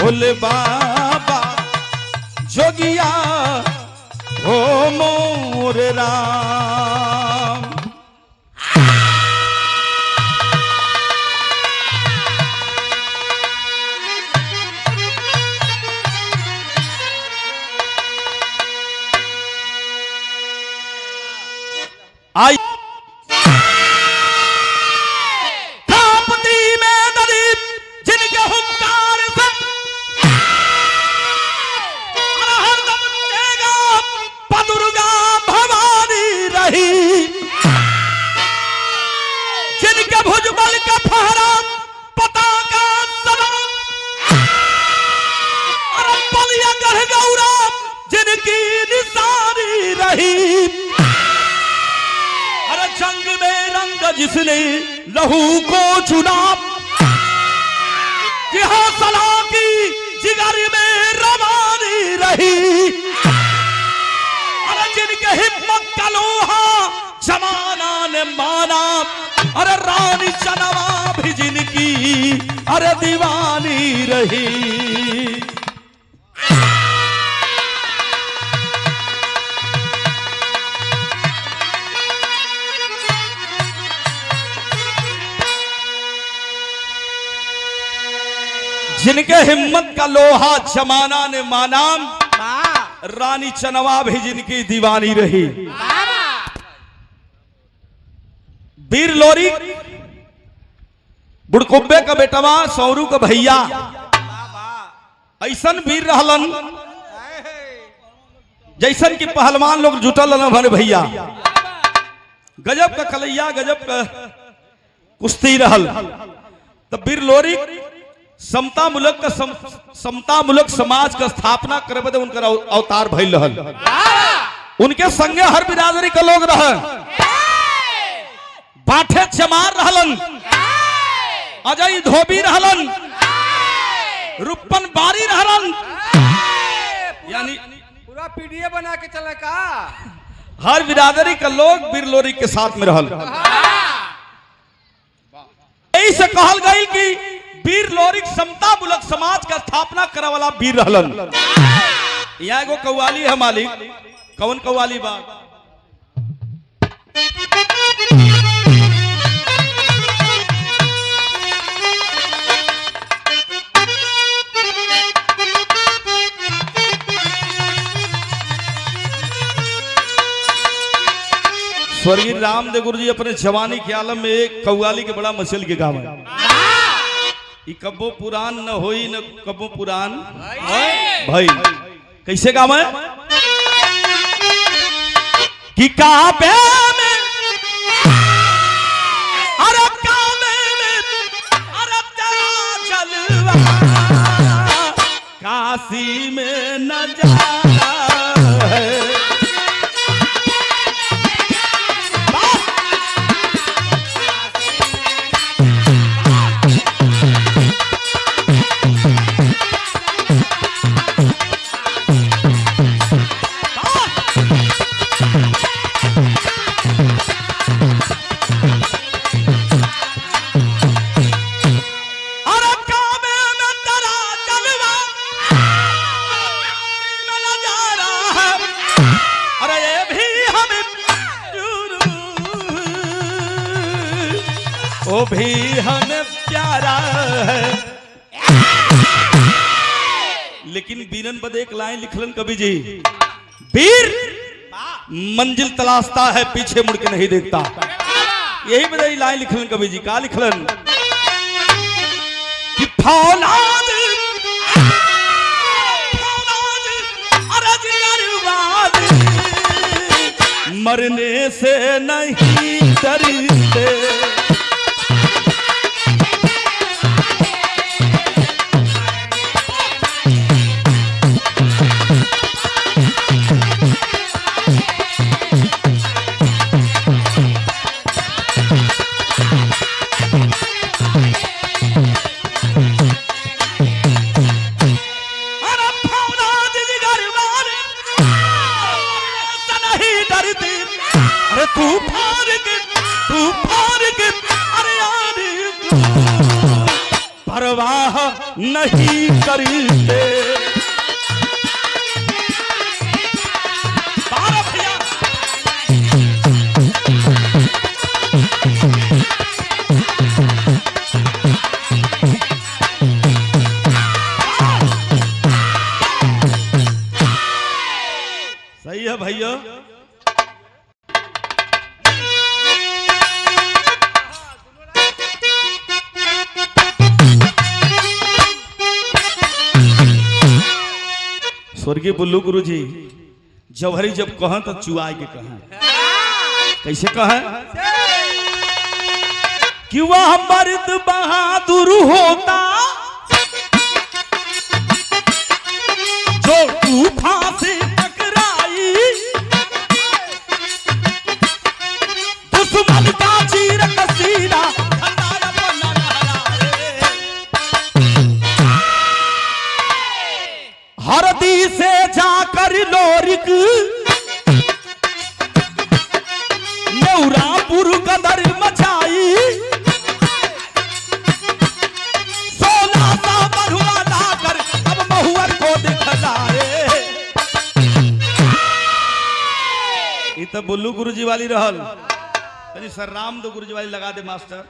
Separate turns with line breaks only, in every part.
भोले बाबा जोगिया हो मोर राम। आई तापती में नदी जिनके हुंकार से हरदम देगा पदुर्गा भवानी रही। जिनके भुजबल का फहरा पताका सदा बलिया गढ़ गौरा जिनकी निशानी रही। जंग में रंग जिसने लहू को चुना कि हौसला की जिगर में रवानी रही। अरे जिनके हिम्मत का लोहा जमाना ने माना अरे रानी चनवा भी जिनकी अरे दीवानी रही। जिनके हिम्मत का लोहा जमाना ने माना रानी चनवा भी जिनकी दीवानी रही। वीर लोरी बुड़कुब्बे का बेटवा सौरू का भैया ऐसन वीर रहलन जैसन कि पहलवान लोग जुटल भरे भैया। गजब का कलैया गजब का कुश्ती रहल। तब वीर लोरी समता मूलक समाज का स्थापना करे बदे उनका अवतार भइल रहल। उनके संगे हर बिरादरी के लोग रहे। बाठे चमार रहलन, अजय धोबी रहलन, रुपन बारी रहलन, यानी
पूरा पीडीए बना के चले का।
हर बिरादरी के लोग वीर लोरी के साथ में रहल। यही से कहल गई कि वीर लोरी समता मूलक समाज का स्थापना करे वाला वीर रहलन। यहाँ एगो कव्वाली है मालिक। कौन कव्वाली बा? स्वर्गीय रामदेव गुरु जी अपने जवानी के आलम में एक कव्वाली के बड़ा मसल के गाँव कब्बो पुरान न होई न कब्बो पुरान भाई। कैसे गाँव है कि काबे में अरे काबे में अरे तेरा जलवा काशी में न जाता है। वो भी हमें प्यारा है। लेकिन वीरन बद एक लाइन लिखलन कवि जी, वीर मंजिल तलाशता है पीछे मुड़ के नहीं देखता। यही बदई लाइन लिखलन कवि जी। का लिखलन कि फौलाद मरने से नहीं डरते। परवाह नहीं करते। तारा भैया सही है भैया। स्वर्गीय बुल्लू गुरु जी जवहरी जब कहें तो चुआए के कहें, कैसे कहें कि वह मर्द बहादुर होता जो तूफान से टकराई, दुश्मन का चीर कसीदा हरदी से जाकर लोरिक नौरापुर कदर मचाई, सोना सा बढ़ुआ लाकर अब महुअर को दिखलाए। ये तो बुल्लू गुरु जी वाली रहल, तनी सर राम दो गुरु जी वाली लगा दे मास्टर।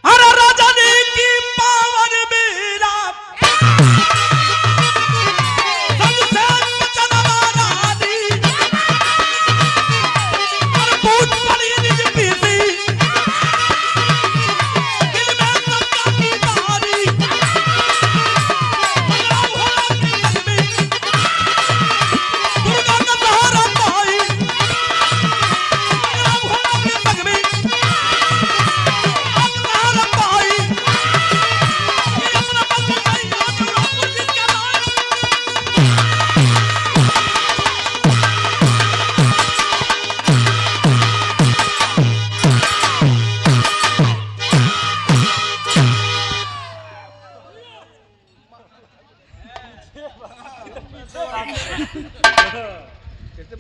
अरे रजनी की पावन बीरा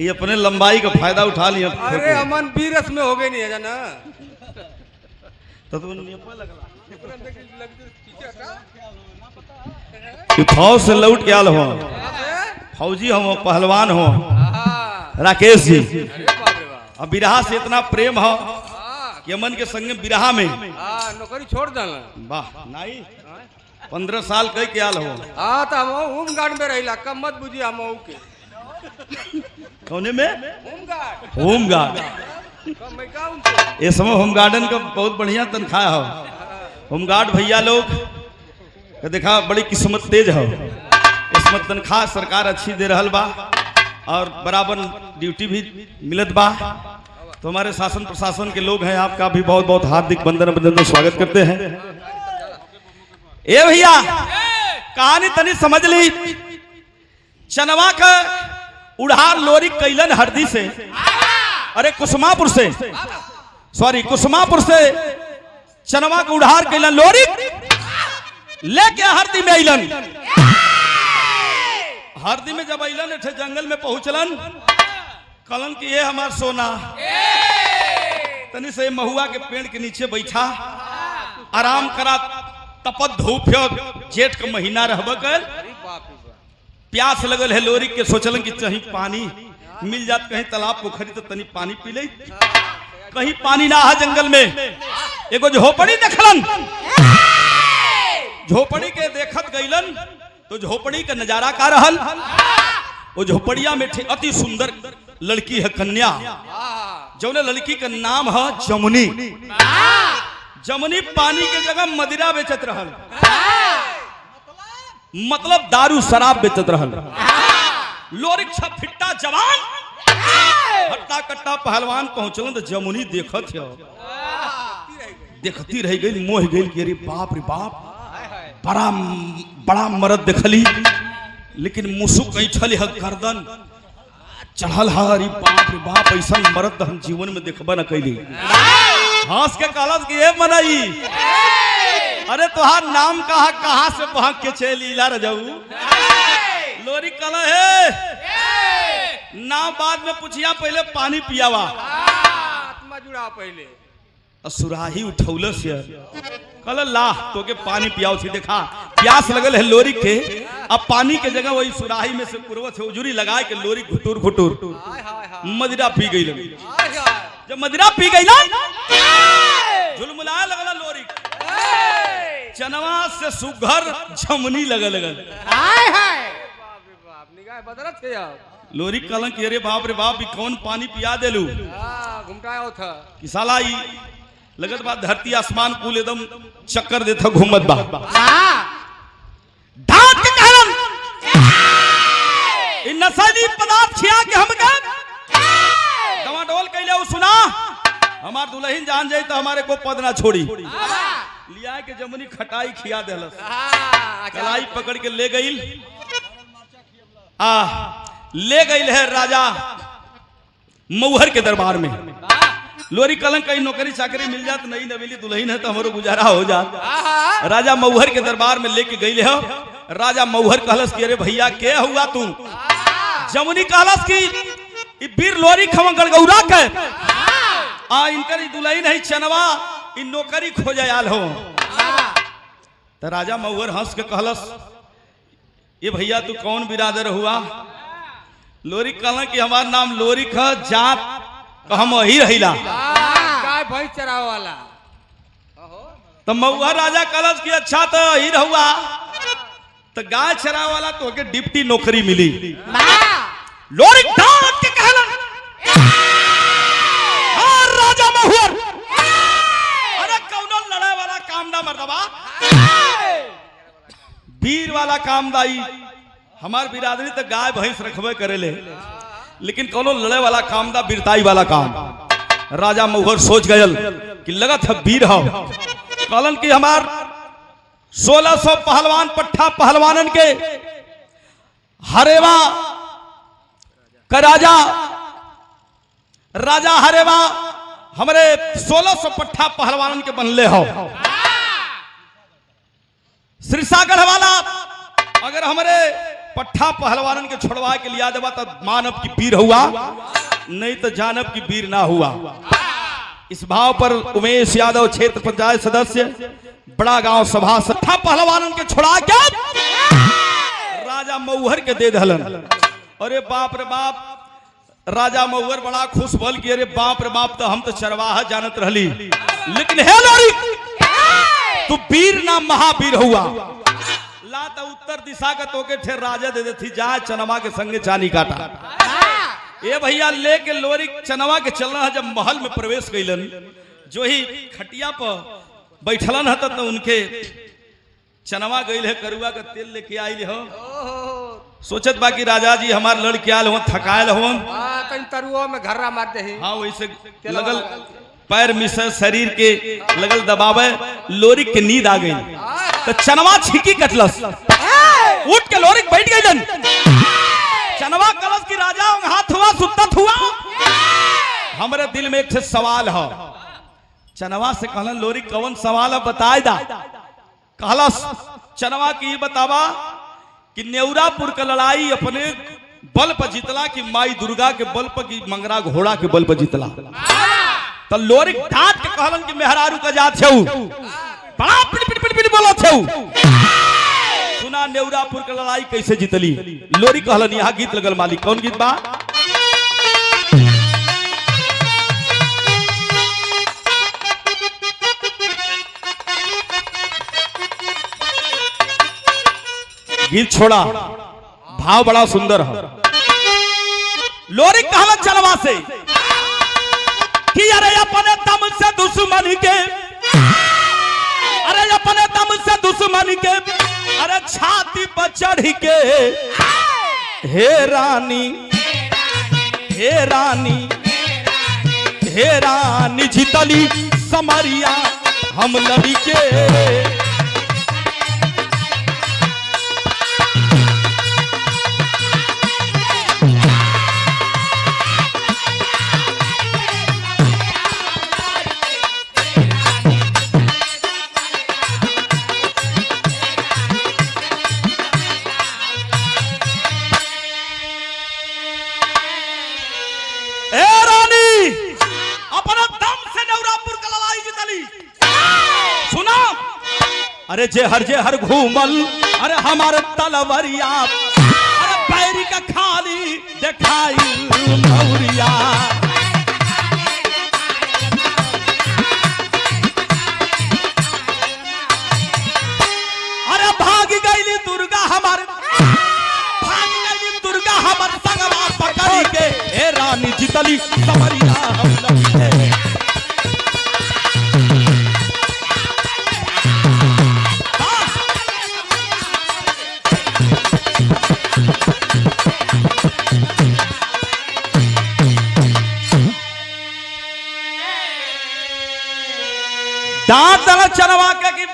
ये अपने लंबाई का फायदा उठा लिया।
अरे अमन बीरस में हो गए नहीं है जाना
तो फौज से लौट के आल हो, फौजी हो, पहलवान हो राकेश जी। अब बिरहा से इतना प्रेम हो कि अमन के संग बिरहा में
नौकरी छोड़ देना।
वाह नहीं 15 साल कई के आल हो।
हाँ तो हम होम गार्ड में रहिला, कम मत बुझिए हम के
कौने में
होमगार्ड।
होमगार्ड इस समय होमगार्डन का बहुत बढ़िया तनख्वाह हो। होमगार्ड भैया लोग देखा बड़ी किस्मत तेज हो, इसमें तनख्वाह सरकार अच्छी दे रहल बा और बराबर ड्यूटी भी मिलत बा। तो हमारे शासन प्रशासन के लोग हैं, आपका भी बहुत बहुत हार्दिक वंदन स्वागत करते हैं। ए भैया कहानी तनी समझ ली। चनवा का उड़ार लोरी कैलन हरदी से, अरे कुसुमापुर से, सॉरी कुसुमापुर से चनवा का उड़ार कैलन लोरी लेके हरदी में अलन। हरदी में जब अलन थे जंगल में पहुंचलन, कलन की ये हमार सोना तनी से महुआ के पेड़ के नीचे बैठा आराम करा, तपत धूप जेठ का महीना रहब कर, प्यास लगल है लोरी के, सोचलन कि कहीं पानी मिल जात, कहीं तालाब पोखरी तो तनी पानी पी ले। कहीं पानी ना है जंगल में, एगो झोपड़ी देखलन, झोपड़ी के देखत गईलन तो झोपड़ी का नजारा का रहल। वो झोपड़िया में अति सुंदर लड़की है, कन्या, जौने लड़की का नाम है जमुनी। जमुनी पानी के जगह मदिरा बेचत रहल, मतलब दारू शराब बेचत रहल। लोरिक फिट्टा जवान हट्टा कट्टा पहलवान पहुंचल तो जमुनी देखत हो, देखती रह गई, मोह गई कि अरे बाप रे बाप, बड़ा मर्द देखली, लेकिन मुसुक ऐठल है, गर्दन चढ़ल है, अरे बाप रे बाप, ऐसा मर्द हम जीवन में देखबा न कैली। हंस के कहलस कि ये मनई, अरे तुहार नाम कहाँ से भाग के चली ला रजाऊ। लोरी कला है ना, बाद में पूछिया, पहले पानी पियावा।
आत्मा जुड़ा पहले
और सुराही उठौलस कल ला तो के पानी पियाओ थी। देखा प्यास लगल है लोरी के, अब पानी के जगह वही सुराही में से पूर्वत से उजुरी लगाए के लोरी घुटुर घुटुर मदिरा पी गई। जब मदिरा पी गई ना झुलमुलाए लगल लोरी, चनवा से सुघर झमनी लगल
बदलत थे यार।
लोरी कहलन कि अरे बाप रे बाप, कौन पानी पिया देलू
घुमटाया था
कि साला ई लगत बा धरती आसमान कुल एकदम चक्कर देता घूमत बा। ढाक के कहलन इ नशेली पदार्थ खिया के हमके डवाडोल कैले उ सुना, हमार दुल्हन जान जाई तो हमारे को पद ना छोड़ी। लिया के जमुनी खटाई खिया देलस, कलाई पकड़ के ले गई ले गई है राजा मऊहर के दरबार में। लोरी कलन कहीं नौकरी चाकरी मिल जात, नहीं न मिली दुल्हन है तो हमारो गुजारा हो जात। राजा मऊहर के दरबार में लेके गई हो। राजा मऊहर कहलस कि अरे भैया के हुआ तू? जमुनी कहलस कि बीर लोरी खवा गड़गौरा के इनकर दुल्हन है चनवा इन नौकरी खोजे आल हो। तो राजा मऊहर हंस के कहलस ये भैया तू कौन बिरादर हुआ? लोरी कहला कि हमार नाम लोरी ख जात हम वही रहिला
गाय भैंस चरावे वाला।
तो मऊहर राजा कहलस कि अच्छा तो ही रहुआ, तो गाय चरावे वाला तो के डिप्टी नौकरी मिली। लोरी डांट के कहलन राजा मऊहर, अरे कौनो लड़ाई वाला काम ना मर्दबा, वीर वाला काम दाई। हमार बिरादरी तो गाय भैंस रखबे करेले, लेकिन कोनो लड़े वाला काम दा वीरताई वाला काम। राजा मऊहर सोच गयल कि लगत है वीर हो। कहलन कि हमार 1600 पहलवान पट्ठा पहलवानन के हरेवा का राजा हरेवा हमारे 1600 पट्ठा पहलवानन के बनले हो। सिरसागढ़ वाला अगर हमारे पट्ठा पहलवानन के छोड़वा के लिया देवा तो मानव की वीर हुआ, नहीं तो जानव की वीर ना हुआ। इस भाव पर उमेश यादव क्षेत्र पंचायत सदस्य बड़ा गांव सभा पट्ठा पहलवानन के छोड़ा के राजा मऊहर के दे दहलन। अरे बाप रे बाप, राजा मऊहर बड़ा खुश भल कि अरे बाप रे बाप, तो हम तो चरवाहा जानत रहली, लेकिन हे लोरी तू वीर ना महावीर हुआ। ला तो उत्तर दिशा का तोके ठे राजा दे देती, जा चनवा के संगे चानी काटा। ये भैया लेके लोरी चनवा के चलना है। जब महल में प्रवेश कैलन, जो ही खटिया पर बैठलन है तो उनके चनवा गई है करुआ का तेल लेके आई हो। सोचत बाकी राजा जी हमार लड़के आल हो, थकायल हो,
तरुआ में घर्रा मारते हैं।
हाँ वैसे लगल पैर मिसे शरीर के लगल दबावे, लोरी के नींद आ गई तो चनवा छिकी कटलस, उठ के लोरी बैठ गई। चनवा कलस की राजा हाथ हुआ सुतत हुआ। हमारे दिल में एक सवाल है। चनवा से कहलन लोरी कौन सवाल है बताए दा। कहलस चनवा की बतावा कि नेउरापुर का लड़ाई अपने बल पर जीतला कि माई दुर्गा के बल पर की मंगरा घोड़ा के बल पर जीतला। तो लोरी डांट के कहलन कि मेहरारू का जात छौ, बड़ा पिट पिट पिट पिट बोला छौ। सुना नेउरापुर का लड़ाई कैसे जीतली? लोरी कहलन यहाँ गीत लगल मालिक। कौन गीत बा? गीत छोड़ा, भाव बड़ा सुंदर है। लोरी कहलन चलवा से कि अरे अपने दम से दुश्मन के, अरे अपने दम से दुश्मन के, अरे छाती पर चढ़ के हे रानी हे रानी हे रानी जीतली समरिया हम लड़ी के। अपना दम से नेउरापुर का लड़ाई जितली सुना अरे जे हर घूमल अरे हमारे तलवरिया अरे पैरी का खाली दिखाई मौरिया अरे भाग गईली दुर्गा हमारे संगवा पकड़ी के ए रानी जितली समरिया हम लगे डांट दल चनवा के कि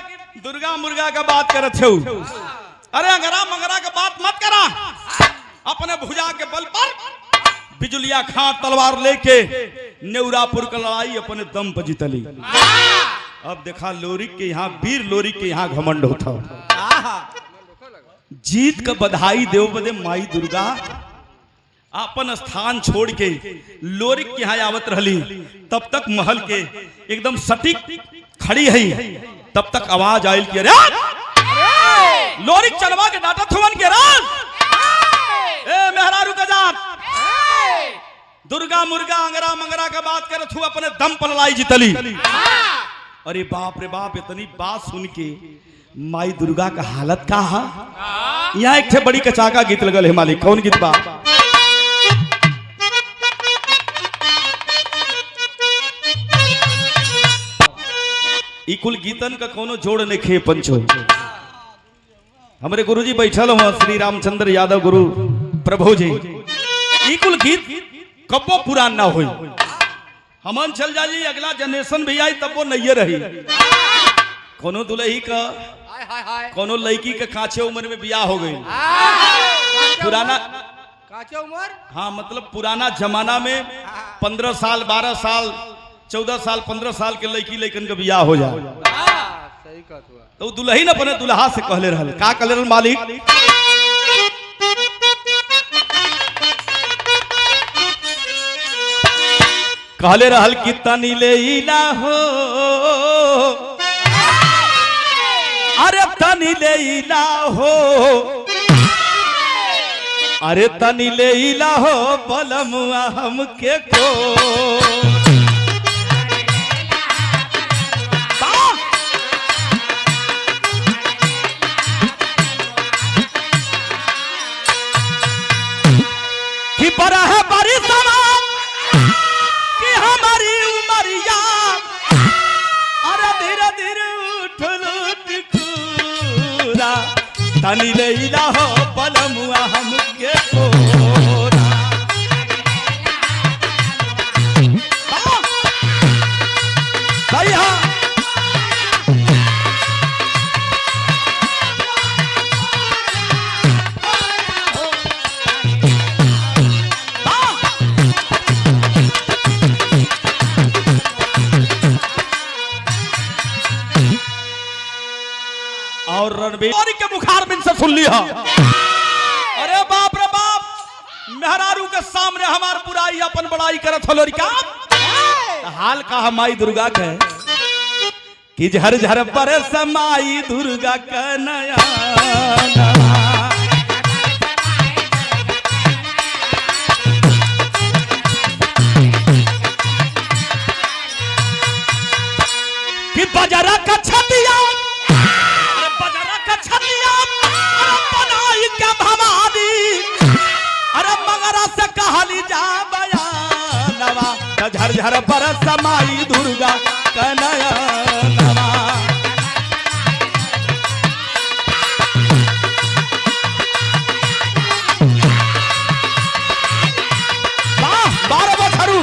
दुर्गा मुर्गा का बात करत हो अरे अंगरा मंगरा का बात मत करा अपने भुजा के बल पर बिजुलिया खां तलवार लेके नेउरापुर का लड़ाई अपने दम पर जीतली अब देखा लोरिक के यहाँ वीर लोरिक के यहाँ घमंड होता जीत का बधाई देव बदे माई दुर्गा अपन स्थान छोड़ के लोरिक के यहाँ आवत रहली तब तक महल के एकदम सटीक खड़ी है तब तक आवाज आयल कि अरे लोरिक चलवा के डाटा थुवन के राज ए मेहरारू का जात दुर्गा मुर्गा अंगरा मंगरा का बात करे तू अपने दम पर लाई जितली अरे बाप रे बाप इतनी बात सुन के माई दुर्गा का हालत का है यहाँ एक थे बड़ी कचाका गीत लगल है मालिक कौन गीत बा कुल गीतन का कोनो जोड़ नहीं खे पंचो हमारे गुरुजी बैठल हुआ श्री रामचंद्र यादव गुरु प्रभु जी कुल गीत कबो पुरान ना हुई हमन चल जाजी अगला जनरेशन भी आई तब वो नहीं रही कोनो दुल्ही का कोनो लड़की के काचे उम्र में बियाह हो गई पुराना
काचे उम्र
हाँ मतलब पुराना जमाना में 15 साल 12 साल 14 साल 15 साल के लड़की लड़कन का बियाह हो जाए
सही कहत हुआ
तो दुल्ही न अपने दुल्हा से कहले रहल का कहले रहल मालिक कहले रहल कि तनी ले इला हो अरे तनी ले इला हो अरे तनी ले इला हो बलमुआ हमके को बड़ा है बड़ी सवाल कि हमारी उमरिया अरे धीरे धीरे उठ लूट तनी ले इला हो बलमुआ हमके कोरा सही है और रणबीर के मुखार बिन से सुन लिया अरे बाप रे बाप मेहरारू के सामने हमार बुराई अपन बड़ाई करत हो का हाल का हमारी दुर्गा के कि झर झर पर समाई दुर्गा का नया कि बजरा का छतिया अरे मगरा से कहाली जा बयानवा झर झर पर समाई दुर्गा कनया नवा बारह बछरू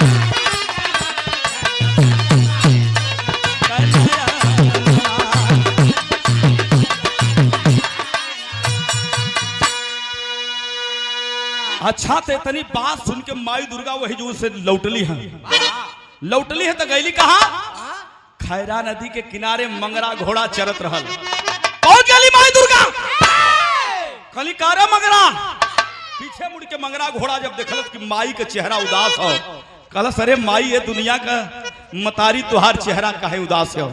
अच्छा तो इतनी बात सुन के माई दुर्गा वही जो से लौटली है तो गईली कहा खैरा नदी के किनारे मंगरा घोड़ा चरत रहल पहुंच गई माई दुर्गा कली कारे मंगरा पीछे मुड़ के मंगरा घोड़ा जब देखलस कि माई का चेहरा उदास हो कहलस अरे माई ये दुनिया का मतारी तुहार चेहरा काहे उदास हो।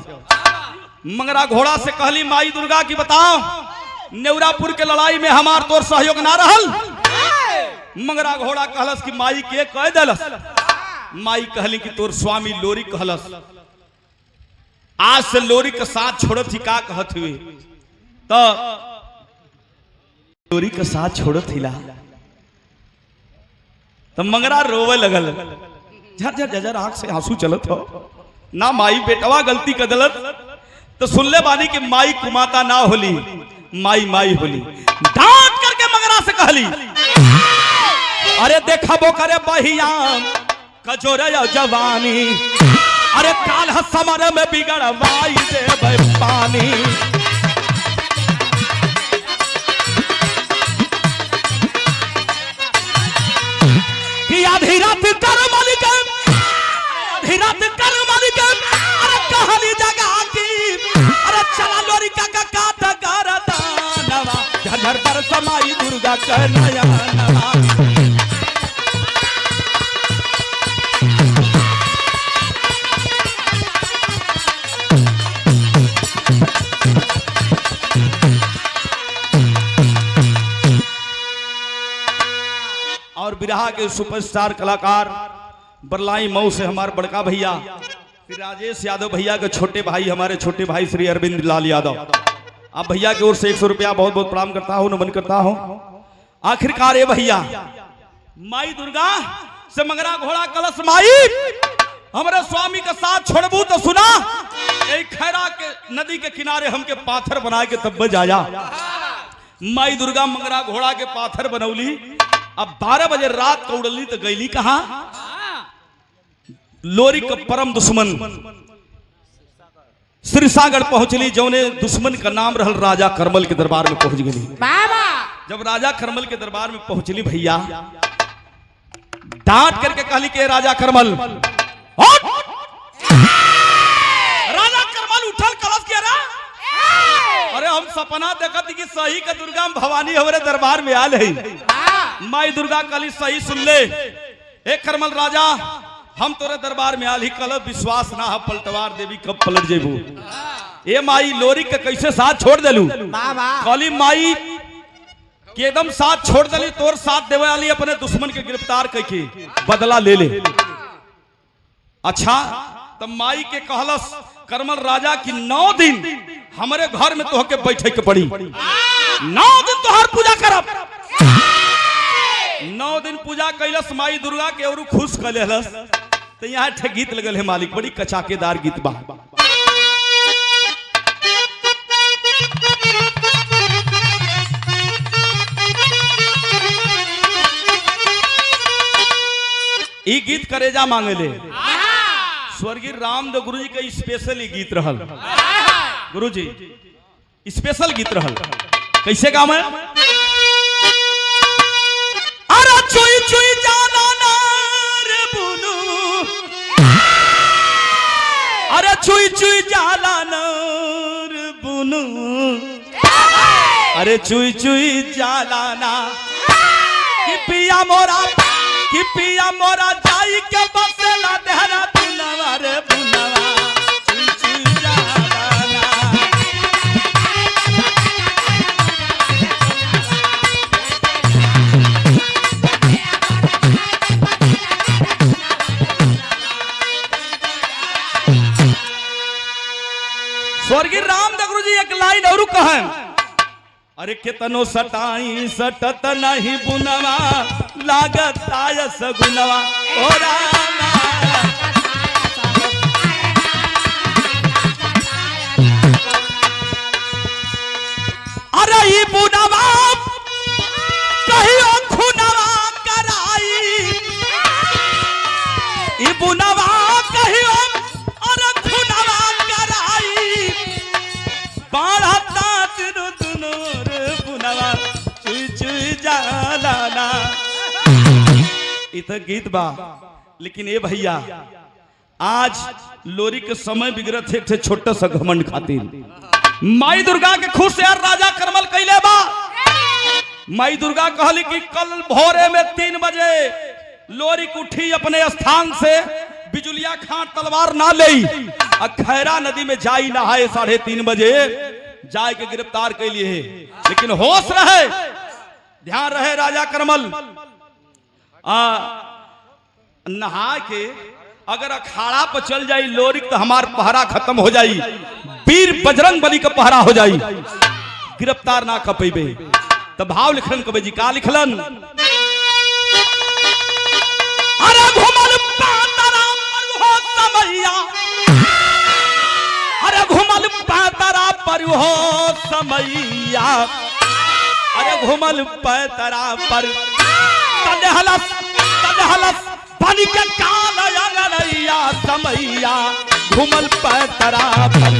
मंगरा घोड़ा से कहली माई दुर्गा की बताओ नेवरापुर के लड़ाई में हमार तोर सहयोग ना रहल। मंगरा घोड़ा कहलस कि माई के कह दलस। माई कहली कि तोर स्वामी लोरी कहलस आज से लोरी के साथ छोड़त ही का कहत हुए तो लोरी के साथ छोड़त हिला। तो मंगरा रोवे लगल झर झर झर आंख से आंसू चलत हो ना माई बेटवा गलती कर दलत। तो सुन ले बानी कि माई कुमाता ना होली माई माई होली। डांट करके मंगरा से कहली अरे देखा बो करे बहिया कजोरे जवानी अरे काल समर में बिगड़वाई दे पानी। आधी रात कर मालिक आधी रात कर मालिक अरे कहानी जगा की अरे चला लोरी का काट कर दानवा झर पर समाई दुर्गा कर नया नवा। और बिरहा के सुपरस्टार कलाकार बरलाई मऊ से हमारे बड़का भैया श्री राजेश यादव भैया के छोटे भाई हमारे छोटे भाई श्री अरविंद लाल यादव आप भैया की ओर से 100 रुपया बहुत बहुत प्रणाम करता हूँ नमन करता हूँ। आखिरकार ये भैया माई दुर्गा से मंगरा घोड़ा कलश माई हमारे स्वामी के साथ छोड़बू तो सुना एक खैरा के नदी के किनारे हमके पाथर बना के तब जाया। माई दुर्गा मंगरा घोड़ा के पाथर बनौली। अब 12 बजे रात को उड़ली तो गईली कहा लोरी का परम दुश्मन सिरसागढ़ पहुंचली जौने दुश्मन का नाम रहल राजा करमल के दरबार में पहुंच गई। जब राजा करमल के दरबार में पहुंचली भैया डांट करके कहली के राजा करमल राजा करमल उठल कलश किया रा अरे हम सपना देखत कि सही का दुर्गा भवानी हमारे दरबार में आल है। माई दुर्गा कली सही सुन ले एक करमल राजा हम तोरे दरबार में आल ही कल विश्वास ना है पलटवार देवी कब पलट जेबू। ए माई लोरी के कैसे साथ छोड़ देलू कली माई के एकदम साथ छोड़ देली तोर साथ देवे वाली अपने दुश्मन के गिरफ्तार करके बदला ले ले। अच्छा तब माई के कहलस करमल राजा की 9 दिन हमारे घर में तोहके बैठे के पड़ी 9 दिन तोहर पूजा करब। 9 दिन पूजा कैलस माई दुर्गा के और खुश कर लेलस। तो यहाँ ठे गीत लगल है मालिक बड़ी कचाकेदार गीत बा। ई गीत करेजा मांगे ले स्वर्गीय रामदेव गुरु जी का स्पेशल गीत रहल। गुरु जी स्पेशल गीत रहल कैसे काम है अरे चुई चुई जाना ना रे बुनु अरे चुई चुई जाला ना रे बुनु अरे चुई चुई जाला ना कि पिया मोरा जाई के बसेला देहरा बुनवा रे बुनवा चुई चुई जाला ना। स्वर्गीय रामदेव गुरु जी एक लाइन और कहे अरे केतनो सटाई सटत नहीं बुनवा लागत आयस गुनवा ओ रामा। अरे ई बुनवा कहियो खुनवा कराई ई बुनवा कहियो अरे खुनवा कराई बाढ़ता तिरु दुनूर बुनवा चुई चुई जाला ना। इत गीत बा लेकिन ए भैया आज लोरी के समय बिगड़त है एक छोटा सा घमंड खातिर माई दुर्गा के खुश यार राजा करमल कैले बा। माई दुर्गा कहली कि कल भोरे में 3 बजे लोरी उठी अपने स्थान से बिजुलिया खान तलवार ना ले खैरा नदी में जाई नहाए 3:30 बजे जाए के गिरफ्तार के लिए। लेकिन होश रहे, ध्यान रहे राजा करमल नहा के अगर अखाड़ा पर चल जाई लोरिक तो हमार पहरा खत्म हो जाई, वीर बजरंग बली का पहरा हो जाई, गिरफ्तार ना कर पेबे। तब भाव लिखलन कवि जी का लिखलन, अरे घुमल पातरा पर हो समैया, अरे घुमल पातरा पर हो समैया, अरे घुमल पातरा पर तदहलस पानी के काला अंगनैया समैया, घुमल पातरा पर।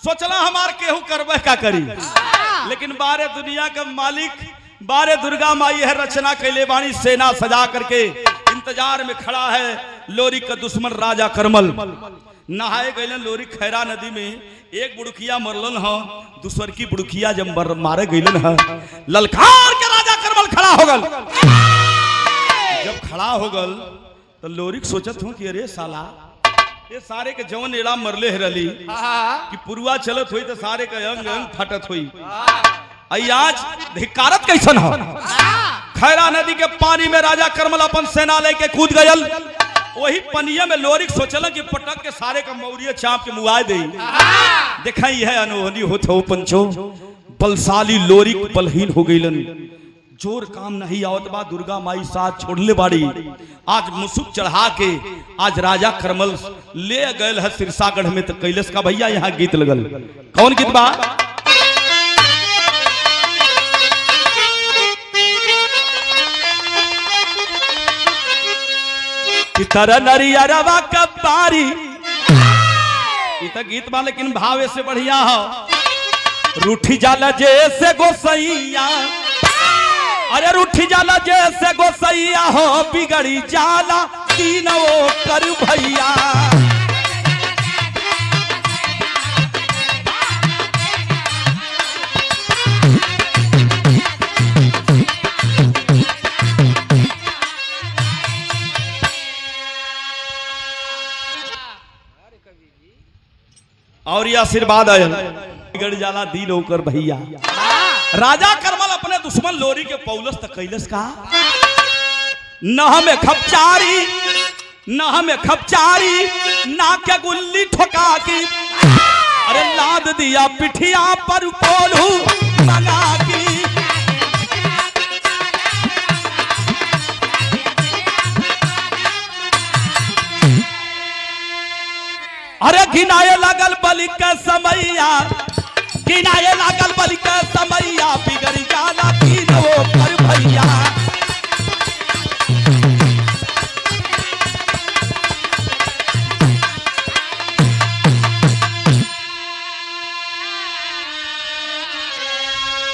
सोचला हमार केहू करबे का करी, लेकिन बारे दुनिया का मालिक बारे दुर्गा माई है रचना कैले बाणी, सेना सजा करके इंतजार में खड़ा है लोरिक का दुश्मन राजा करमल। नहाए गए लोरिक खैरा नदी में, एक बुड़किया मरलन है, दूसर की बुड़किया जब मारे गईलन है, ललकार के राजा करमल खड़ा हो गल। जब खड़ा हो गल तो लोरिक सोचत हूँ कि अरे साला ये सारे के जवन एड़ा मरले रही कि पुरुआ चलत हुई तो सारे के अंग अंग फटत हुई। आज धिकारत कैसन हो, खैरा नदी के पानी में राजा करमल अपन सेना लेके कूद गयल। वही पनिया में लोरिक सोचल कि पटक के सारे का मौरिया चाप के मुआए दे। देखा है अनोहनी होत हो पंचो, बलशाली लोरिक बलहीन हो गईलन, जोर काम नहीं आवत बा, दुर्गा माई साथ छोड़ले बाड़ी। आज मुसुक चढ़ा के आज राजा करमल ले गए है सिरसागढ़ में, तो कैलस का भैया यहाँ गीत लगल। कौन गीत बा? कि तरह नरियरवा का बारी, गीत बा लेकिन भावे से बढ़िया हो। रूठी जाला जैसे गोसैया, अरे रूठी जाला जैसे गोसैया हो, बिगड़ी जाला तीनों कर भैया। और ये आशीर्वाद आयल, बिगड़ जाला दीन होकर भैया। राजा करमल अपने दुश्मन लोरी के पौलस तक कैलस का, न हमें खपचारी, न हमें खपचारी, ना क्या गुल्ली ठोका की, अरे लाद दिया पिठिया पर कोल्हू मंगा की। अरे घिनाए लगल बलि के समैया, घिनाए लागल बलि के समैया, बिगड़ जाला तीनों पर भैया।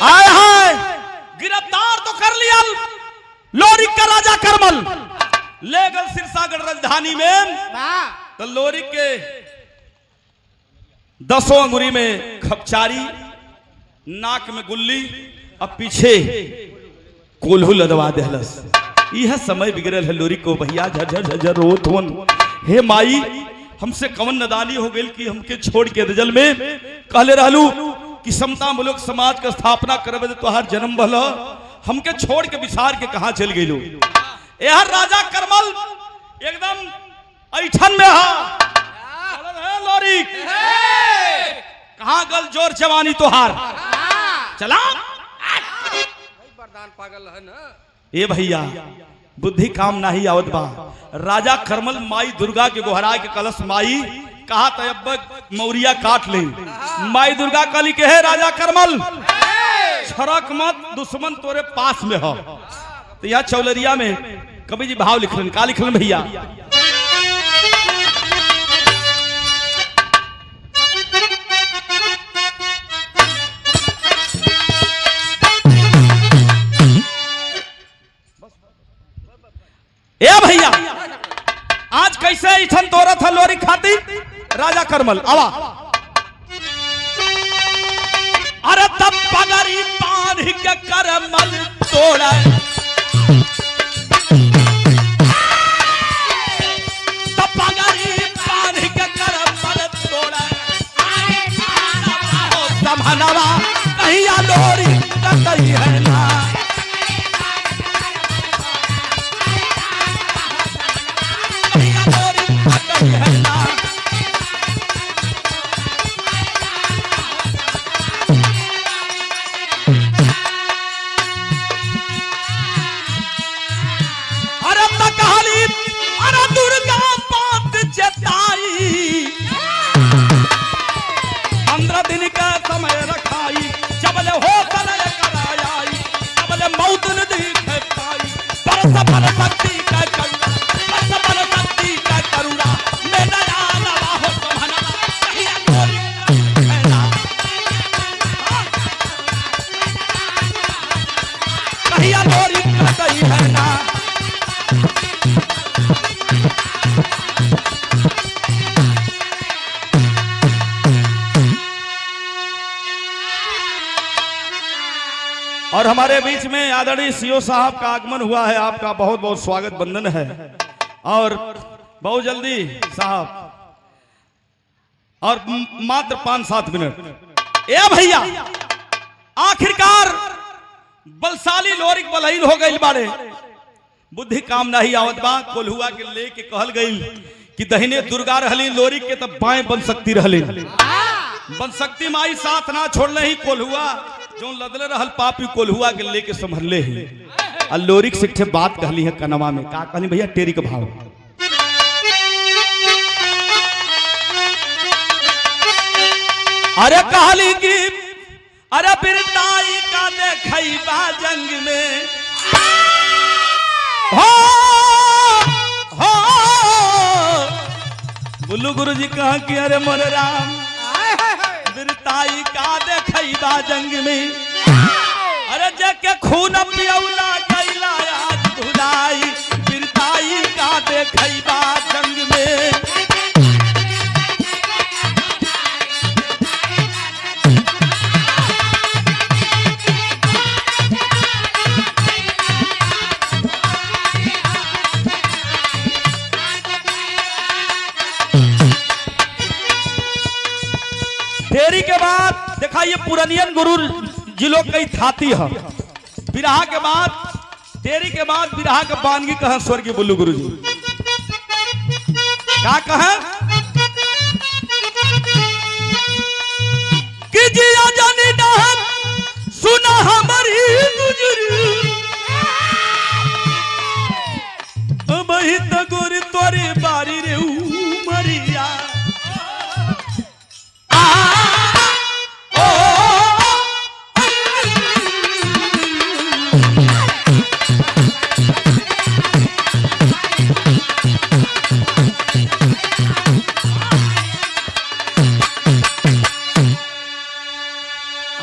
आए हाय, गिरफ्तार तो कर लिया लोरिक का राजा करमल, ले गल सिरसागढ़ राजधानी में। तो लोरिक के 10 अंगुरी में खपचारी, नाक में गुल्ली, अब पीछे कोल्हू लदवा देहलस। यह समय बिगड़ल है लोरी को भैया, झरझर झरझर रोत होन। हे माई, हमसे कवन नदानी हो गई कि हमके छोड़ के दजल में कहले रहलू कि समता मुल्क समाज का स्थापना करबे तो हर जन्म भल, हमके छोड़ के विसार के कहां चल गई लो। यह राजा करमल एकदम ऐठन में है लोरी, कहां गल जोर जवानी तोहार, चला
बरदान पागल है ना।
ए भैया, बुद्धि काम नहीं आवत बा। राजा करमल माई दुर्गा के गोहराए के कलश माई कहा तब मौरिया काट ले। माई दुर्गा कली के है राजा करमल छरक मत, दुश्मन तोरे पास में हो। तो यह चौलरिया में कवि जी भाव लिखलन, का लिखलन भैया? ए भैया आज कैसे इठन तोरा था लोरी खाती राजा करमल आवा। अरे तब पगड़ी बांध के करमल तोड़ा, तब पगड़ी बांध के करमल तोड़ा, समहनवा कहिया लोरी कतई है ना, कहिया लोरी कतई है ना। और हमारे बीच में आदरणीय सीओ साहब का आगमन हुआ है, आपका बहुत बहुत स्वागत बंदन है। और बहुत जल्दी साहब और मात्र 5-7 मिनट। ए भैया आखिरकार बलशाली लोरिक बलहीन हो गई बारे, बुद्धि काम नहीं आवत बा। कोल्हुआ के लेके कहल गई कि दहिने दुर्गा रहली लोरिक के तब बाएं बन सकती रहली, बन सकती माई साथ ना छोड़ले ही कोल्हुआ जो लदले रहल पापी कोल्हुआ के लेके संभरले ही। और लोरिक से बात कहली है कनवा में, का कहली भैया टेरी के भाव। अरे कहली कि अरे बिरताई का देखई बा जंग में, हो बुल्लू गुरु जी कहा कि अरे मोर राम बिरताई का देखई बा जंग में, अरे जके खून पियौला कैला आज भुलाई, बिरताई का देखई बा जंग में। देरी के बाद देखा ये पुरानियन गुरु जिलों कई थाती है। बिरहा के बाद देरी के बाद बिरहा के बानगी कहा स्वर्गीय बुल्लू गुरु जी क्या कहा कि जिया जानी डाहम सुना हमारी गुजरी, अब ही तगोरी तोरी बारी रे उमरिया।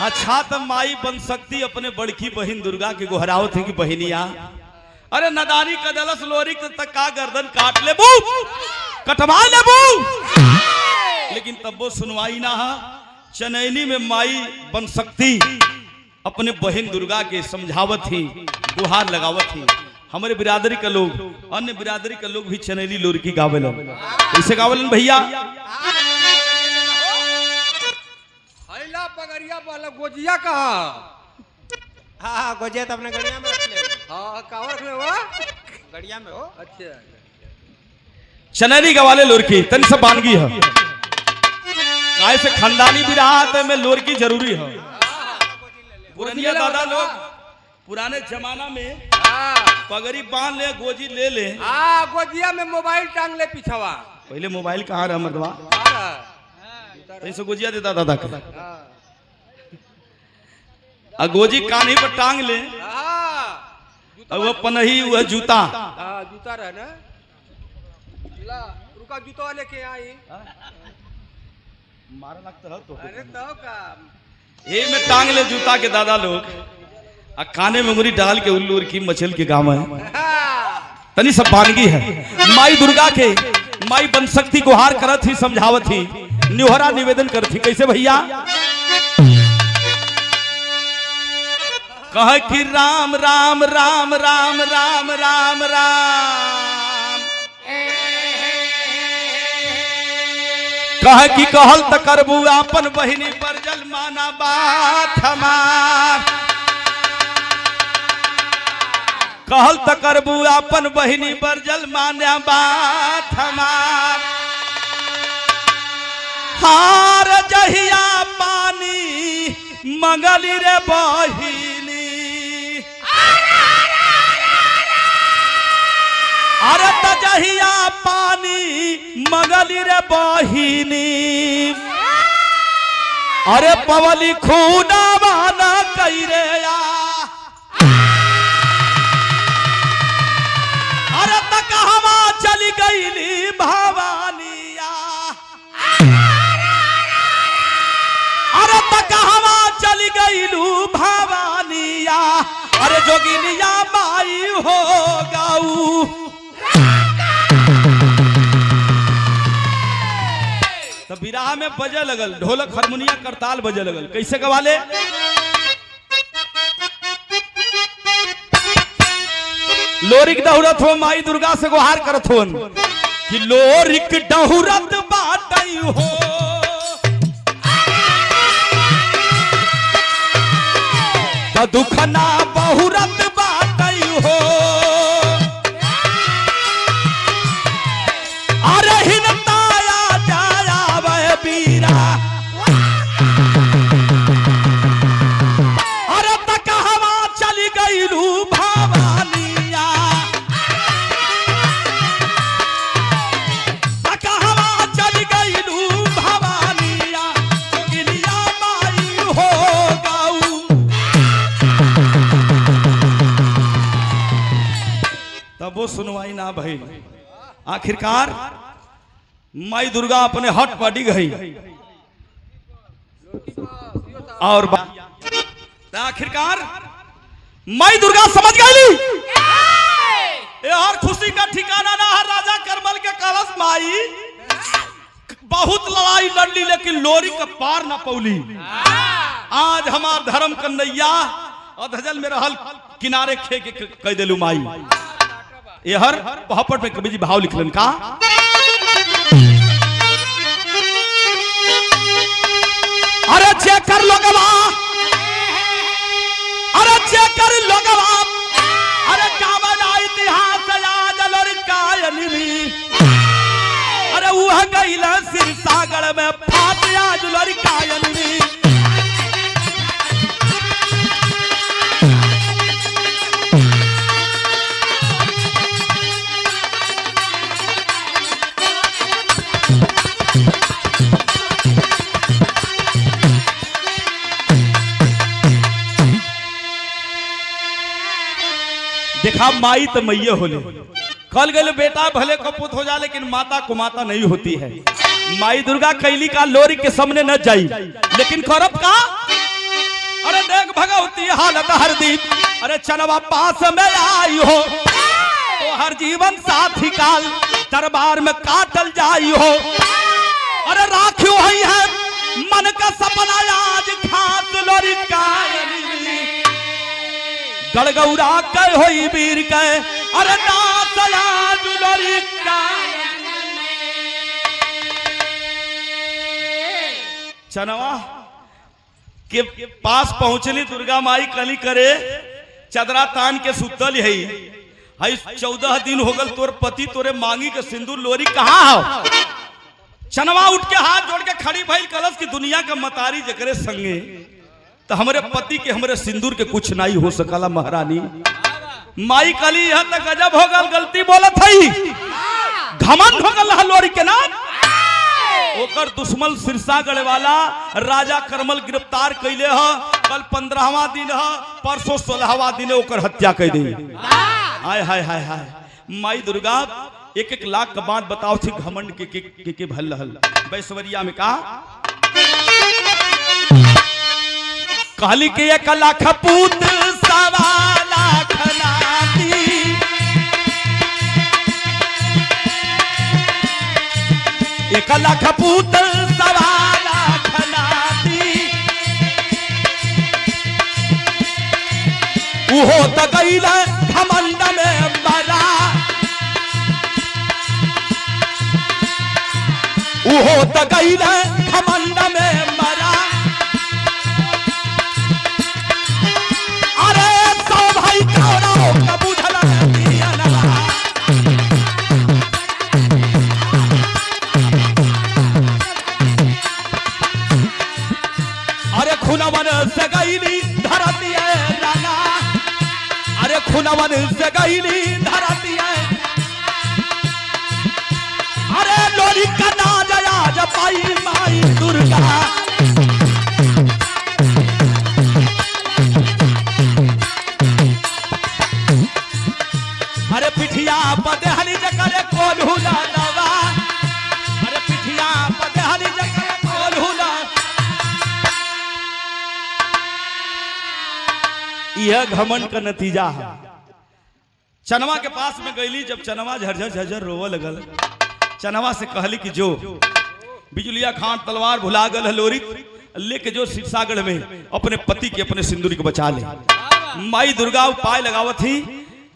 अच्छा तो माई बन सकती अपने बड़की बहन दुर्गा की गोहरावत है कि बहनिया, अरे नदानी का दलस लोरी तक का गर्दन काट ले बू, कटवा ले बू, लेकिन तब वो सुनवाई ना हा। चनैनी में माई बन सकती अपने बहन दुर्गा के समझावत ही, गुहार लगावत ही। हमारे बिरादरी का लोग, अन्य बिरादरी का लोग भी चनैनी लोरी गावेलन, कैसे गावेलन भैया।
पगड़िया वाला गोजिया कहा?
हाँ गोजिया तो अपने गड़िया में रख ले।
हाँ कहाँ रख ले हुआ?
गड़िया में हो।
अच्छा
चनैनी गवाले लोरकी तन सब बानगी है, काय से खानदानी भी रहा तो में लोरकी जरूरी है। पुरानिया दादा लोग पुराने जमाना में पगड़ी बांध ले गोजी ले ले,
गोजिया में मोबाइल टांग ले पीछवा।
पहले मोबाइल कहाँ रहा मर्दवा, ऐसे गोजिया देता दादा का गोजी कान्ही पर टांग ले, वो पनही वह जूता
जूता रहा ना, रुका जूता लेके आई
मारा लगता है तो।
अरे तो का
ये में टांग ले जूता के दादा लोग, काने में मुरी डाल के उल्लू की मछल के गाँव है। तनी सब वानगी है। माई दुर्गा के माई बन शक्ति को हार करत ही समझावत ही न्योहरा निवेदन करत ही कैसे भैया कह कि राम राम राम राम राम राम राम कह कि कहल त करबू अपन बहिनी पर जल माना बात हमार कहल त करबू अपन बहिनी पर जल माना बात हमार हार जहिया पानी मंगली रे बहिनी अरे तजहिया पानी मंगली रे बहिनी अरे पवली खूना माना कैरे या अरे तक हवा चली गईली भवानिया अरे तक हवा चली गईलू भवानिया अरे जोगिनिया माई हो गाऊ तब बिराह में बजे लगल ढोलक हारमोनिया करताल बजे लगल कैसे गवाले लोरिक दहुरत हो माई दुर्गा से गुहार करत हो कि लोरिक दहुरत बाटई हो त दुखना बहुरत बाटई हो अरे हिनताया जाया वह बीरा अरे तक हवा चली गईलू भवानिया तक हवा चली गईलू भवानिया जोगिनिया माई हो गाऊ तब वो सुनवाई ना भई आखिरकार माई दुर्गा अपने हट पड़ी गई और आखिरकार माई दुर्गा समझ गई हर खुशी का ठिकाना ना हर राजा करमल के कलश माई बहुत लड़ाई लड़ली लेकिन लोरी का पार ना पौली आज हमार धर्म कन्हैया अधजल में रहल किनारे खे के कह दिलू माई ये हर पहापट में कवि जी भाव लिखलन का अरे चेकर लोगवा अरे चेकर लोगवा अरे कामना इतिहास आज लड़कायनी अरे वह गईला सिर सागर में फात आज लड़कायनी देखा माई तो मैये होले कल गए बेटा भले कपूत हो जा लेकिन माता को माता नहीं होती है। माई दुर्गा कैली का लोरी के सामने न जाई लेकिन करब का अरे देख भगवती हालत हर दीप अरे चनवा पास में आई हो तो हर जीवन साथी काल दरबार में काटल जाई हो अरे राखियो है मन का सपना आज खास लोरी का गड़गौरा कह होई वीर कह अरे नासया दुलरी का चनवा के पास पहुंचली दुर्गा माई कली करे चदरा तान के सुतल है 14 दिन हो गल तोर पति तोरे मांगी के सिंदूर लोरी कहाँ हो चनवा उठ के हाथ जोड़ के खड़ी भइल कलश की दुनिया के मतारी जकरे संगे तो हमारे पति के हमारे सिंदूर के कुछ नहीं हो सकला महारानी माई कली यहाँ तक गजब हो गल गलती बोलत हई घमंड हो गल लोरी के नाम ओकर दुश्मन सिरसागढ़ वाला राजा करमल गिरफ्तार कैले ह कल 15वां दिन ह परसों 16वां दिन ओकर हत्या कर दी। हाय हाय हाय हाय माई दुर्गा एक लाख का बात बताओ थी घमंड के भल रहल वैश्वरिया में कहा कहली के 1 लाख पूत 1.25 लाख नाती एक लाख पूत सवाला खनाती उहो त गईल घमंड में मरा उहो त गईल घमंड में मरा अरे तो भाई कौनो का बुझल दिया ना अरे खुनवन से गईली धरती है राना अरे खुनवन से गईली धरती है अरे लोरी का नाजया जपाई माई दुर्गा अरे पिठिया पदहली जकरे कोल्हुला नवा अरे पिठिया पदहली जकरे कोल्हुला यह घमंड का नतीजा है। चनवा के पास में गईली जब चनवा झरझर झरझर रोवे लगल चनवा से कहली कि जो बिजलिया खान तलवार भुला गल लोरी लेके जो शिवसागर में अपने पति के अपने सिंदूरी को बचा ले। माई दुर्गा उपाय लगावत थी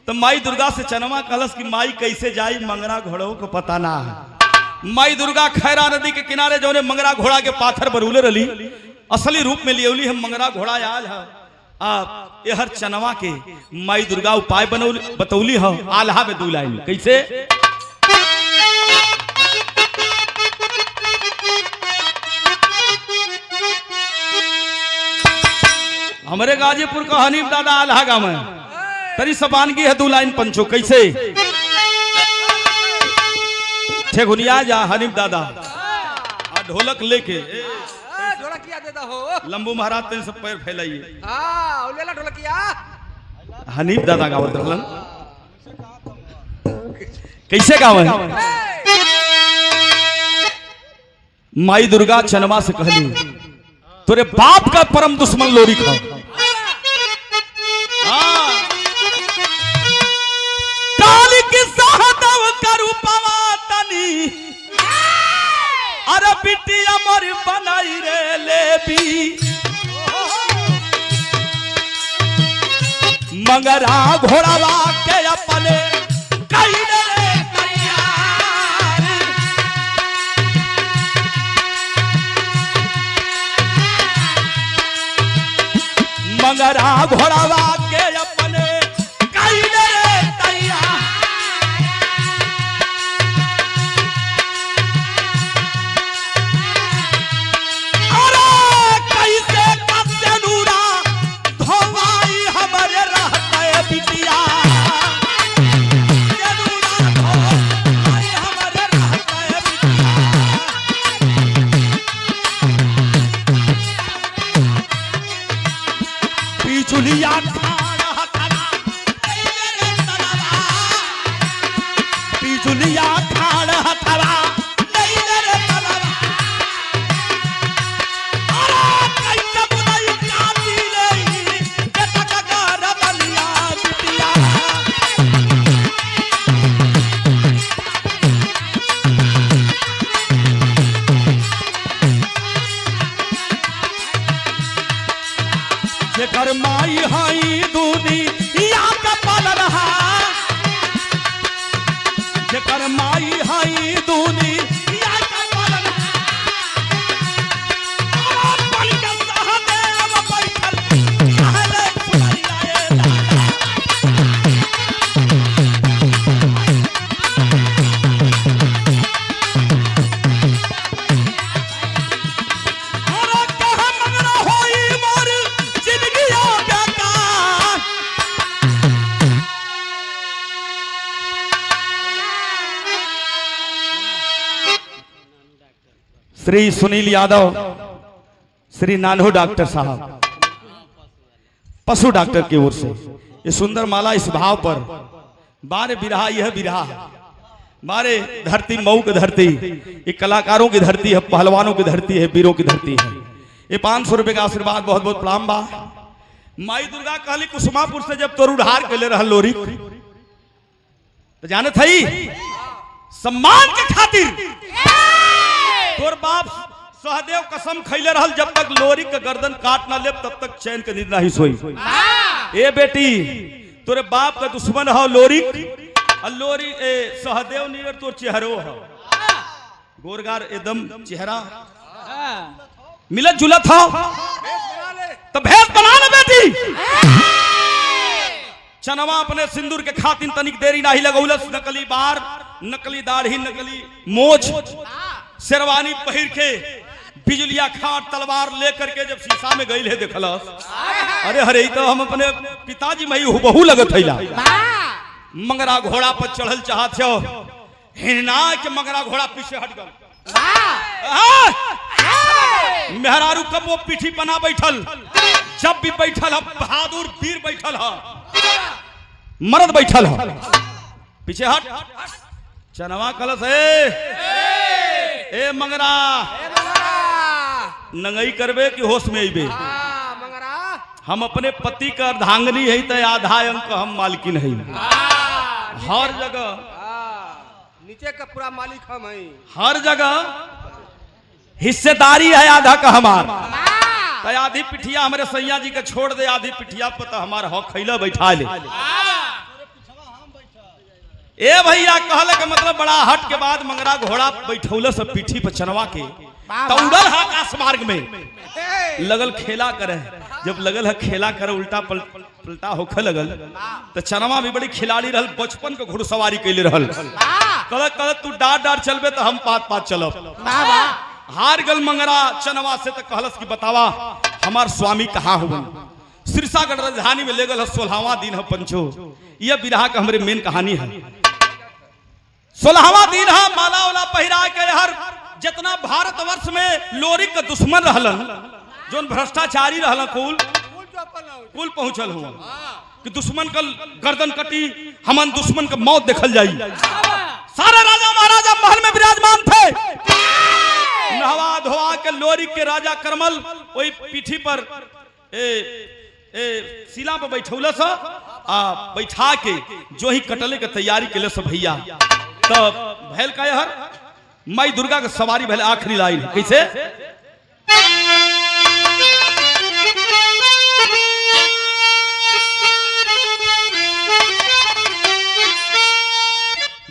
तो माई दुर्गा से चनवा कहलस कि माई कैसे जाई मंगरा घोड़ों को पता ना है। माई दुर्गा खैरा नदी के किनारे जो मंगरा घोड़ा के पाथर बरूले रली असली रूप में लियौली हम मंगरा घोड़ा आल है आप ये हर चनवा के माई दुर्गा उपाय बतौली हो आल्हा में दू लाइन कैसे हमारे गाजीपुर का हनीफ दादा आल्हा गांव में तरी सबानगी है दू लाइन पंचो कैसे ठेगुनिया जा हनीफ दादा ढोलक लेके
ढोलकिया देता हो
लंबू महाराज तेन सब पैर फैलाइए
हाँ लेला ढोलकिया
हनीफ दादा गावत रहलन कैसे गावे माई दुर्गा चनवा से कहली तोरे बाप का परम दुश्मन लोरी खा काली की सहदव करू पवातनी अरे बिटिया मोर बनाई रे लेबी मंगरा घोड़ावा के अपने कई रे तैयार मंगरा घोड़ावा के अपने कई रे तैयार पिचुलिया खाड़ हथवा जेकर माई हाई दूनी या कपाल रहा जेकर माई हाई दूनी या कपाल रहा अपन के सहदेव बैठल कहले फुलैया श्री सुनील यादव श्री नानहो डॉक्टर साहब पशु डॉक्टर की ओर से ये सुंदर माला इस भाव पर बारे बिरहा यह बिरहा मारे धरती मऊ की धरती ये कलाकारों की धरती है पहलवानों की धरती है वीरों की धरती है ये 500 रुपए का आशीर्वाद बहुत बहुत प्रणाम बा। माई दुर्गा कहली कुसुमापुर से जब तोर उधार के ले रहल लोरी तो जाने थई सम्मान के खातिर तोर बाप सहदेव कसम खैले रहल जब तक लोरी के गर्दन काट ना ले तब तक चैन के नींद नहीं सोई। ए बेटी तोरे बाप का दुश्मन हो लोरी और लोरी सहदेव नियर तोर चेहरो हो गोरगार एकदम चेहरा मिलत जुलत हो तो भेद बना ले बेटी। चनवा अपने सिंदूर के खातिन तनिक देरी नहीं लगौलस, नकली बार नकली दाढ़ी नकली मोछ शेरवानी पहिर के बिजलिया खाट तलवार लेकर के जब शीशा में गई है देखलस, अरे हरे तो हम अपने पिताजी मई हुबहू लगत हैला। मंगरा घोड़ा पर चढ़ल चाहत हो हिरना के मंगरा घोड़ा पीछे हट गल। मेहरारू कब वो पीठी पना बैठल, जब भी बैठल है बहादुर वीर बैठल है मर्द बैठल है पीछे हट। चनवा कलश ए मंगरा नंगई करबे कि होश में अबे। हम अपने पति का अर्धांगनी है तो आधा अंक हम मालकिन है। हर जगह
नीचे का पूरा मालिक हम है,
हर जगह हिस्सेदारी है आधा का हमार। तो आधी पिठिया हमारे सैया जी के छोड़ दे, आधी पिठिया पर तो हमारा हक खैला बैठा ले। ए भैया कहल के मतलब बड़ा हट के बाद मंगरा घोड़ा बैठौल सब पीठी पर चनवा के तौड़ल है आकाश मार्ग में लगल खेला करे। जब लगल है खेला करे उल्टा पलटा होखे लगल तो चनवा भी बड़ी खिलाड़ी रहल, बचपन के घुड़सवारी कैले रहल। कल कल तू डार डार चलबे तो हम पात पात चलब। हार गल मंगरा चनवा से तो कहलस कि बतावा हमार स्वामी कहाँ हुआ। सिरसागढ़ राजधानी में ले गल 16वां दिन है पंचो। यह बिरहा का हमारे मेन कहानी है। 16वां दिन है माला वाला पहिरा के हर जितना भारतवर्ष में लोरी का दुश्मन रहलन जोन भ्रष्टाचारी रहलन कुल पहुंचल हुआ कि दुश्मन का गर्दन कटी हमन दुश्मन का मौत देखल जाई। सारे राजा महाराजा महल में विराजमान थे। नहवा धोवा के लोरी के राजा करमल वही पीठी पर शिला पर बैठौल सा बैठा के जो ही कटले के तैयारी के सब भैया तब भैल का हर माई दुर्गा के सवारी भैल। आखिरी लाइन कैसे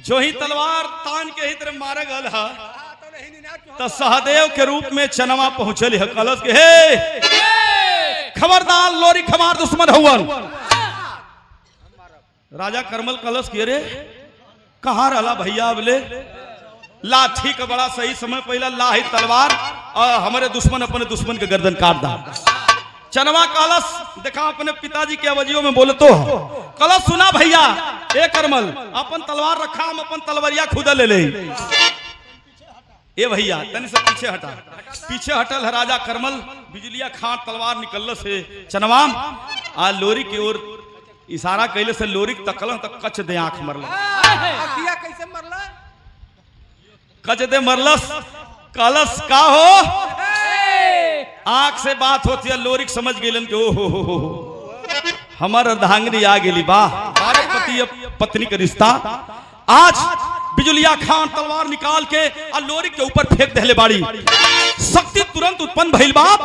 जो ही तलवार तान के ही तरह मारे गल है तो सहदेव के रूप में चनवा पहुंचल है। कलश के हे खबरदार लोरी खमार दुश्मन हुवन। राजा करमल कलश के रे कहाँ रहा भैया बोले लाठी का बड़ा सही समय पहला लाही तलवार और हमारे दुश्मन अपने दुश्मन के गर्दन काट दा। चनवा कलश देखा अपने पिताजी के आवाजियों में बोले तो कलश सुना भैया ए करमल अपन तलवार रखा हम अपन तलवारिया खुदा ले ले। ए भैया तनी से पीछे हटल है राजा करमल बिजलिया खाट तलवार निकल से चनवा आ लोरी की ओर इशारा कैले से लोरी तकल तक कच दे आंख मरल।
कैसे मरला
कच दे मरलस। कलश का हो आंख से बात होती है। लोरी समझ गेलन के ओ हो हमार अर्धांगिनी आ गेली। वाह पति पत्नी का रिश्ता। आज बिजुलिया खान तलवार निकाल के आ लोरी के ऊपर फेंक देले बाड़ी। शक्ति तुरंत उत्पन्न भइल बाप।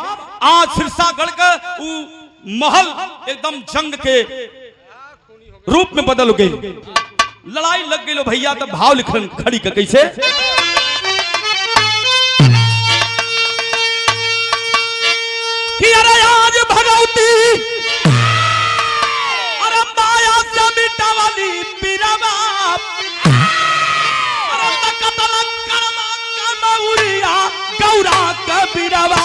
आज सिरसागढ़ का महल एकदम जंग के रूप में बदल गई। लड़ाई लग गई लो भैया। तब भाव लिखन खड़ी का कैसे कि अरे आज भगवती अरे माया से मिटावाली पीरवा अरे तकतल कर्मा का मौरिया गौरा का पीरवा।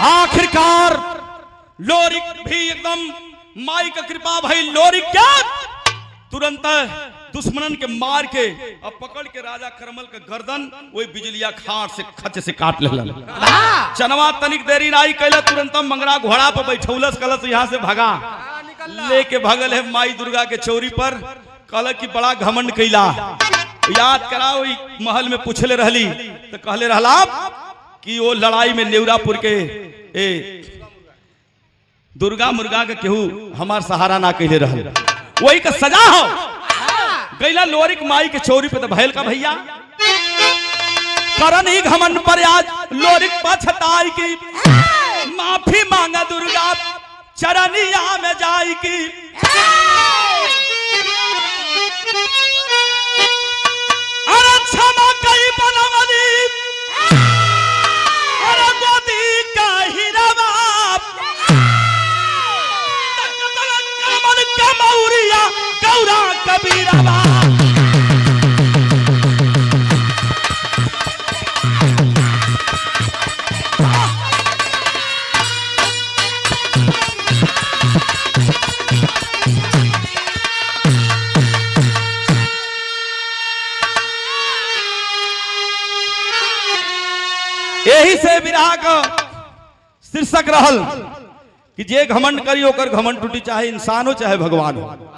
आखिरकार लोरी भी एकदम माई का कृपा भाई लोरी क्या तुरंत दुश्मनन के मार के अब पकड़ के राजा करमल का गर्दन वही बिजलिया खाट से खच से काट लेलन। चनवा तनिक देरी नाई कैला तुरंत मंगरा घोड़ा पर बैठौलस कलश यहाँ से भगा। लेके भगल है माई दुर्गा के चौरी पर। कहल कि बड़ा घमंड कैला, याद कराओ महल में पूछले रहली तो कहले रहला कि वो लड़ाई में नेवरापुर के दुर्गा मुर्गा के केहू हमार सहारा ना कहले रहल, वही का सजा हो गैला लोरिक माई के चौरी पे। तो भैल का भैया करन ही घमंड पर आज लोरिक पछताई की, माफी मांगा दुर्गा चरनिया में जाई की। अरे क्षमा कई बनवली, अरे गोदी का हीरावा, कमल कमौरिया गौरा कबीरवा। यही से विरह का शीर्षक रहल कि जे घमंड करी ओकर घमंड टूटी, चाहे इंसान हो चाहे भगवान हो।